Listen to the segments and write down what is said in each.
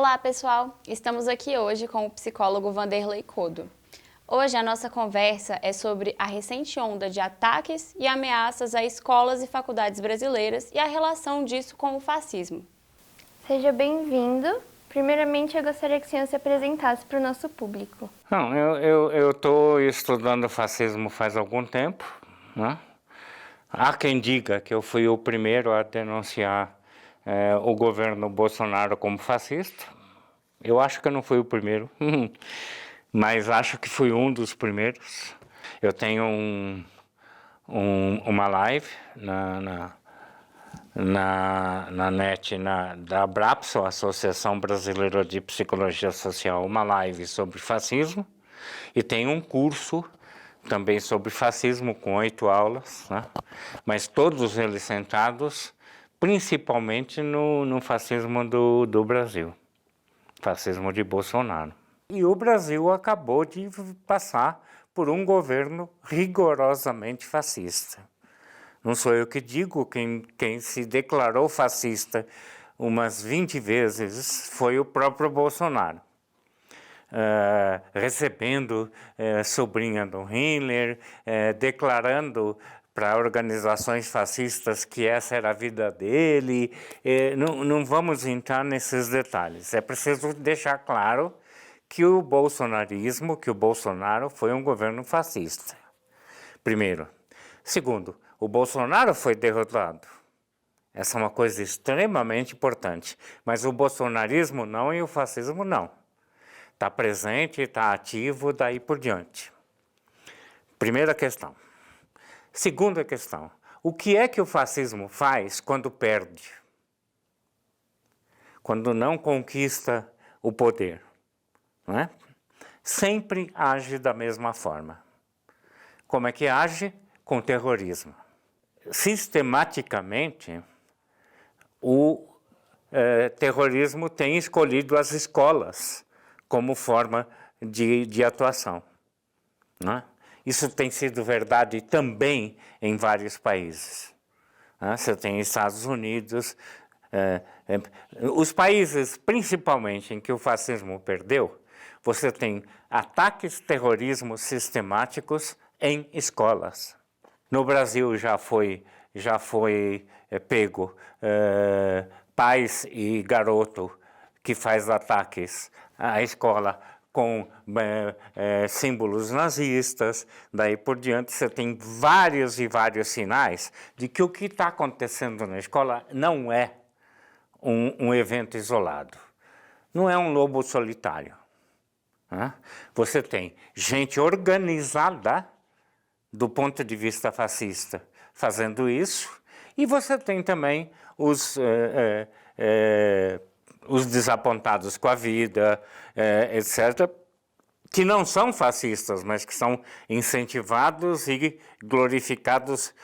Olá, pessoal! Estamos aqui hoje com o psicólogo Vanderlei Codo. Hoje a nossa conversa é sobre a recente onda de ataques e ameaças a escolas e faculdades brasileiras e a relação disso com o fascismo. Seja bem-vindo. Primeiramente, eu gostaria que o senhor se apresentasse para o nosso público. Não, eu estou estudando fascismo faz algum tempo, né? Há quem diga que eu fui o primeiro a denunciar o governo Bolsonaro como fascista. Eu acho que eu não fui o primeiro, mas acho que fui um dos primeiros. Eu tenho uma live na net da Abrapso, Associação Brasileira de Psicologia Social, uma live sobre fascismo, e tem um curso também sobre fascismo com 8 aulas, né? Mas todos eles centrados principalmente no fascismo do Brasil, fascismo de Bolsonaro. E o Brasil acabou de passar por um governo rigorosamente fascista. Não sou eu que digo, quem se declarou fascista umas 20 vezes foi o próprio Bolsonaro. Recebendo sobrinha do Hitler, declarando para organizações fascistas que essa era a vida dele. Não vamos entrar nesses detalhes. É preciso deixar claro que o bolsonarismo, que o Bolsonaro foi um governo fascista. Primeiro. Segundo, o Bolsonaro foi derrotado. Essa é uma coisa extremamente importante. Mas o bolsonarismo não e o fascismo não. Está presente, está ativo, daí por diante. Primeira questão. Segunda questão. O que é que o fascismo faz quando perde? Quando não conquista o poder? Não é? Sempre age da mesma forma. Como é que age? Com terrorismo. Sistematicamente, o terrorismo tem escolhido as escolas como forma de atuação, né? Isso tem sido verdade também em vários países, né? Você tem Estados Unidos, os países principalmente em que o fascismo perdeu, você tem ataques terrorismo sistemáticos em escolas. No Brasil já foi pego pais e garoto que faz ataques à escola com símbolos nazistas. Daí por diante você tem vários e vários sinais de que o que está acontecendo na escola não é um evento isolado. Não é um lobo solitário, né? Você tem gente organizada do ponto de vista fascista, fazendo isso, e você tem também os desapontados com a vida, etc., que não são fascistas, mas que são incentivados e glorificados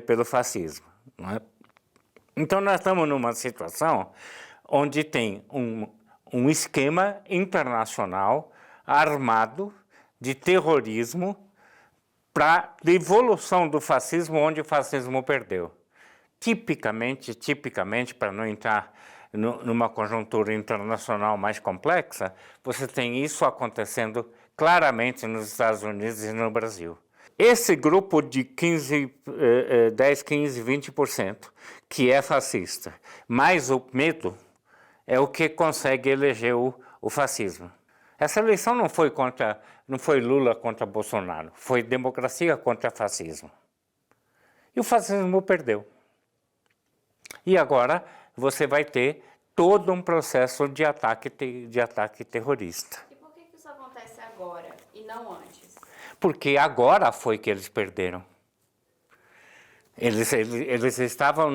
pelo fascismo, não é? Então nós estamos numa situação onde tem um esquema internacional armado de terrorismo para devolução do fascismo onde o fascismo perdeu. Tipicamente, para não entrar numa conjuntura internacional mais complexa, você tem isso acontecendo claramente nos Estados Unidos e no Brasil. Esse grupo de 10, 15, 20%, que é fascista, mais o medo, é o que consegue eleger o fascismo. Essa eleição não foi Lula contra Bolsonaro, foi democracia contra fascismo. E o fascismo perdeu. E agora você vai ter todo um processo de ataque terrorista. E por que isso acontece agora e não antes? Porque agora foi que eles perderam. Eles estavam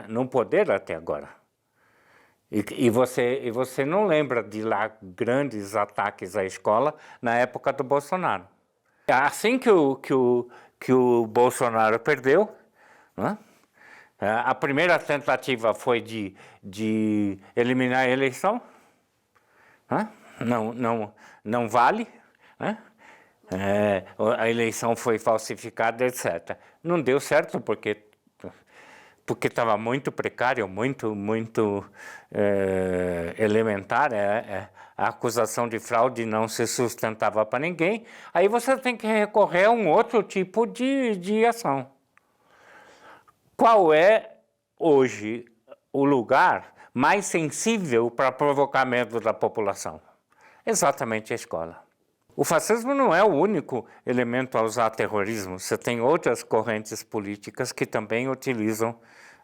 no poder até agora. E você não lembra de lá grandes ataques à escola na época do Bolsonaro. Assim que o Bolsonaro perdeu, né, a primeira tentativa foi de eliminar a eleição, né, não vale, né, a eleição foi falsificada, etc. Não deu certo porque porque estava muito precário, muito elementar, a acusação de fraude não se sustentava para ninguém, aí você tem que recorrer a um outro tipo de ação. Qual é, hoje, o lugar mais sensível para provocar medo da população? Exatamente a escola. O fascismo não é o único elemento a usar terrorismo. Você tem outras correntes políticas que também utilizam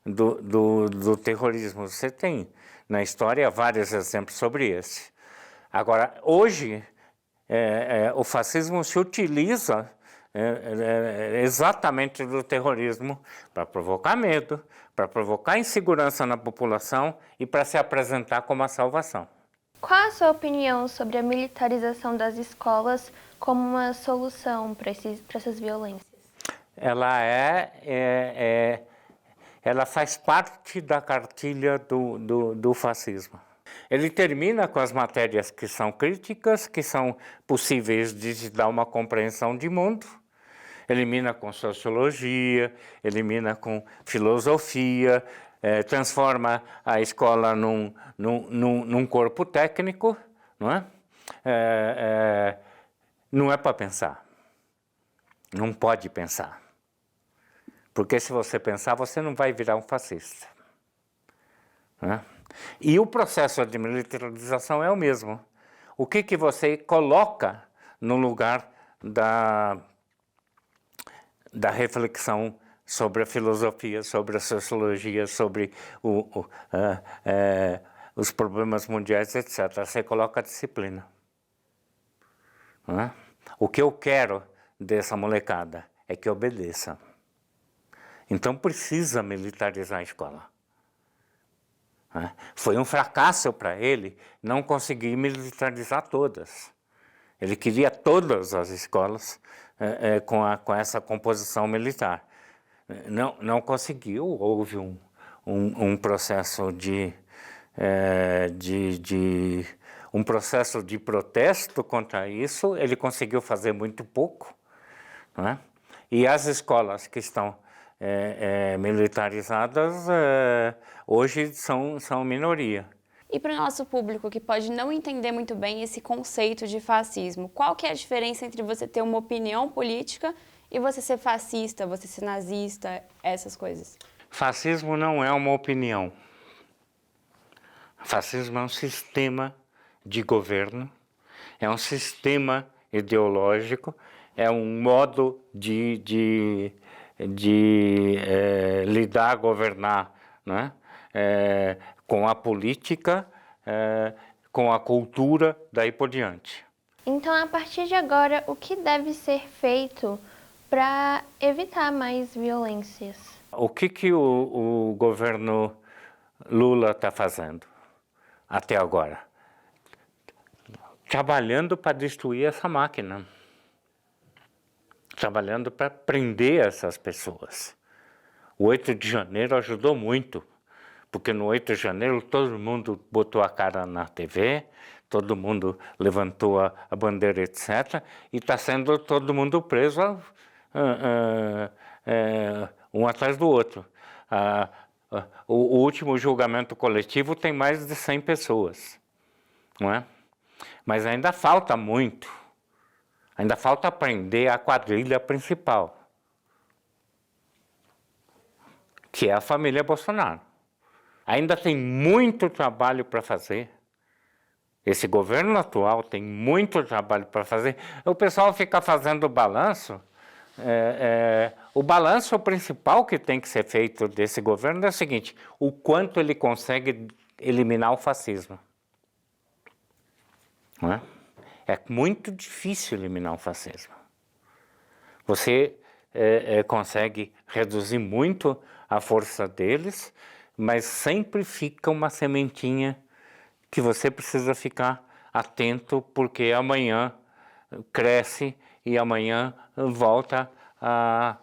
do terrorismo. Você tem, na história, vários exemplos sobre esse. Agora, hoje, o fascismo se utiliza exatamente do terrorismo para provocar medo, para provocar insegurança na população e para se apresentar como a salvação. Qual a sua opinião sobre a militarização das escolas como uma solução para essas violências? Ela faz parte da cartilha do fascismo. Ele termina com as matérias que são críticas, que são possíveis de dar uma compreensão de mundo, elimina com sociologia, elimina com filosofia, transforma a escola num corpo técnico, não é? Não é para pensar, não pode pensar, porque se você pensar, você não vai virar um fascista, não é? E o processo de militarização é o mesmo. O que você coloca no lugar da reflexão sobre a filosofia, sobre a sociologia, sobre os problemas mundiais, etc. Você coloca a disciplina. Não é? O que eu quero dessa molecada é que obedeça. Então precisa militarizar a escola. Foi um fracasso para ele não conseguir militarizar todas. Ele queria todas as escolas com essa composição militar. Não conseguiu, houve um processo um processo de protesto contra isso, ele conseguiu fazer muito pouco, não é? E as escolas que estão militarizadas hoje são minoria. E para o nosso público que pode não entender muito bem esse conceito de fascismo, qual que é a diferença entre você ter uma opinião política e você ser fascista, você ser nazista, essas coisas? Fascismo não é uma opinião. Fascismo é um sistema de governo, é um sistema ideológico, é um modo de lidar, governar, né? Com a política, com a cultura, daí por diante. Então, a partir de agora, o que deve ser feito para evitar mais violências? O que o governo Lula está fazendo até agora? Trabalhando para destruir essa máquina. Trabalhando para prender essas pessoas. O 8 de janeiro ajudou muito, porque no 8 de janeiro todo mundo botou a cara na TV, todo mundo levantou a bandeira, etc., e está sendo todo mundo preso um atrás do outro. O último julgamento coletivo tem mais de 100 pessoas, não é? Mas ainda falta muito. Ainda falta prender a quadrilha principal, que é a família Bolsonaro. Ainda tem muito trabalho para fazer. Esse governo atual tem muito trabalho para fazer. O pessoal fica fazendo balanço. O balanço principal que tem que ser feito desse governo é o seguinte: o quanto ele consegue eliminar o fascismo. Não é? É muito difícil eliminar o fascismo. Você consegue reduzir muito a força deles, mas sempre fica uma sementinha que você precisa ficar atento, porque amanhã cresce e amanhã volta a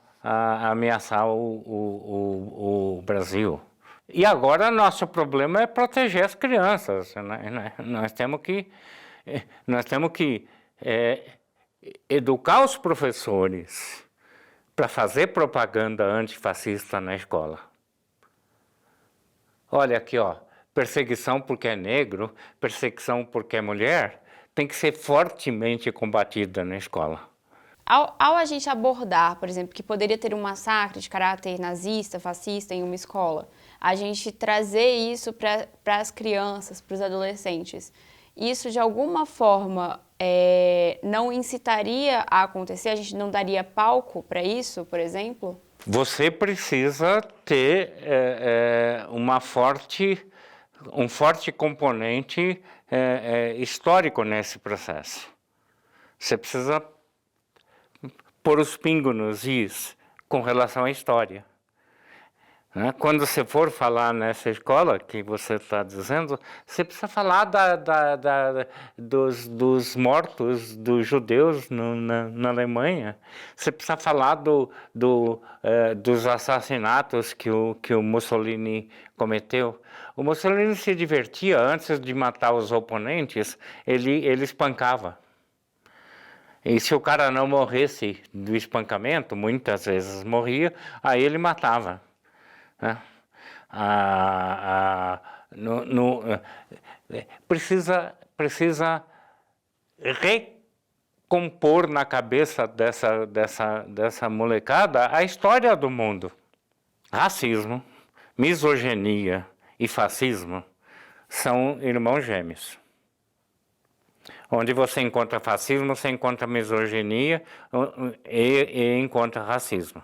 ameaçar o Brasil. E agora nosso problema é proteger as crianças. Nós temos que educar os professores para fazer propaganda antifascista na escola. Olha aqui, ó, perseguição porque é negro, perseguição porque é mulher, tem que ser fortemente combatida na escola. Ao a gente abordar, por exemplo, que poderia ter um massacre de caráter nazista, fascista em uma escola, a gente trazer isso para as crianças, para os adolescentes, isso de alguma forma não incitaria a acontecer? A gente não daria palco para isso, por exemplo? Você precisa ter um forte componente histórico nesse processo. Você precisa pôr os pingos nos is com relação à história. Quando você for falar nessa escola que você está dizendo, você precisa falar dos mortos dos judeus na Alemanha. Você precisa falar dos assassinatos que o Mussolini cometeu. O Mussolini se divertia, antes de matar os oponentes, ele espancava. E se o cara não morresse do espancamento, muitas vezes morria, aí ele matava. Precisa recompor na cabeça dessa molecada a história do mundo. Racismo, misoginia e fascismo são irmãos gêmeos. Onde você encontra fascismo, você encontra misoginia e encontra racismo.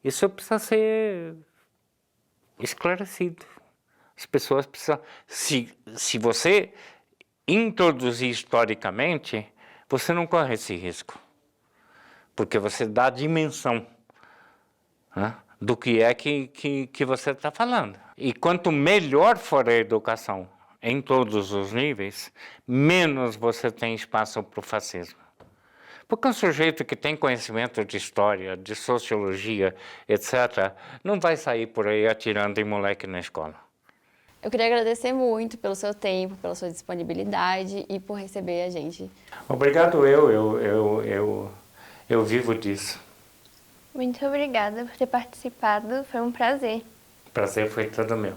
Isso precisa ser esclarecido. As pessoas precisam... Se você introduzir historicamente, você não corre esse risco. Porque você dá a dimensão do que é que você está falando. E quanto melhor for a educação em todos os níveis, menos você tem espaço para o fascismo. Porque um sujeito que tem conhecimento de história, de sociologia, etc., não vai sair por aí atirando em moleque na escola. Eu queria agradecer muito pelo seu tempo, pela sua disponibilidade e por receber a gente. Obrigado, eu vivo disso. Muito obrigada por ter participado, foi um prazer. O prazer foi todo meu.